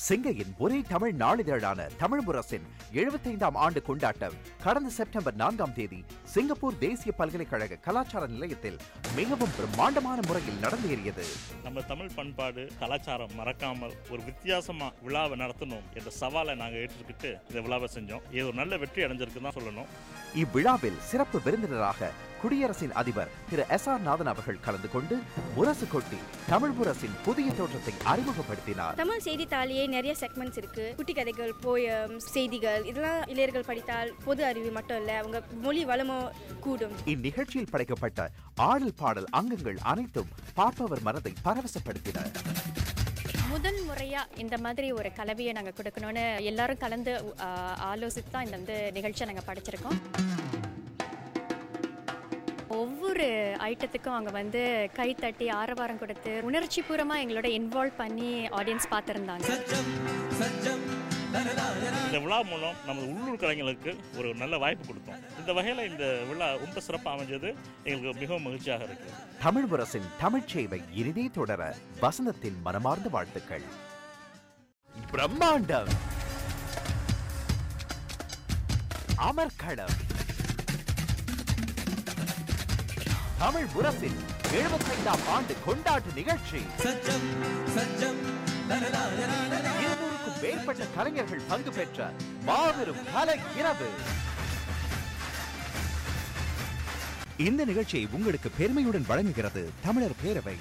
சிங்கையின் ஒரே தமிழ் நாளிதழான தமிழ் முரசின் 75ஆம் ஆண்டு கொண்டாட்டம் கடந்த செப்டம்பர் 4ஆம் தேதி சிங்கப்பூர் தேசிய பல்கலைக்கழக கலாச்சார நிலையத்தில் மிகவும் பிரம்மாண்டமான முறையில் நடந்தேறியது. நம்ம தமிழ் பண்பாடு கலாச்சாரம் மறக்காமல் ஒரு வித்தியாசமா விழாவை நடத்தணும் என்ற சவாலை நாங்கள் ஏற்றுக்கிட்டு இந்த விழாவை செஞ்சோம். இது ஒரு நல்ல வெற்றி அடைஞ்சிருக்கு தான் சொல்லணும். இவ்விழாவில் சிறப்பு விருந்தினராக குடியரசின் அதிபர் திரு SR நாதன் அவர்கள் கலந்து கொண்டு முரசு கொட்டி தமிழ் முரசின் புதிய தோற்றத்தை அறிமுகப்படுத்தினார். தமிழ் செய்தித்தாளியே நிறைய செக்மெண்ட்ஸ் இருக்கு. குட்டி கதைகள், போயம்ஸ், செய்திகள், இதெல்லாம் இளையர்கள் படித்தால் பொது அறிவு மட்டும் இல்ல, அவங்க மொழி வளமும் கூடும். இந்நிகழ்ச்சியில் படைக்கப்பட்ட ஆடல் பாடல் அங்கங்கள் அனைத்தும் பார்ப்பவர் மனதை பரவசப்படுத்தின. முதல் முறையா இந்த மாதிரி ஒரு கலவையை நாங்க கொடுக்கணும்னு எல்லாரும் கலந்து ஆலோசித்து தான் இந்த நிகழ்ச்சியை நாங்க படிச்சிருக்கோம். ஒவ்வொரு ஐட்டத்துக்கும் அவங்க கை தட்டி ஆரவாரம் கொடுத்து உணர்ச்சி பூர்வமா எங்களோட இன்வால்வ் பண்ணி ஆடியன்ஸ் பார்த்திருந்தாங்க. இந்த விழா மூலம் நமது உள்ளூர் கலைஞர்களுக்கு ஒரு நல்ல வாய்ப்பு கொடுத்தோம். இந்த வகையில் இந்த விழா ரொம்ப சிறப்பாக அமைஞ்சது எங்களுக்கு மிகவும் மகிழ்ச்சியாக இருக்கு. தமிழ் முரசின் தமிழ் சேவை இனிதே தொடர வசந்தத்தின் மனமார்ந்த வாழ்த்துக்கள். பிரம்மாண்டம், அமர்க்களம், தமிழ் முரசின் 75ஆம் ஆண்டு கொண்டாட்ட நிகழ்ச்சி. 200க்கும் மேற்பட்ட கலைஞர்கள் பங்கு பெற்ற மாபெரும் கலை இரவு. இந்த நிகழ்ச்சியை உங்களுக்கு பெருமையுடன் வழங்குகிறது தமிழர் பேரவை.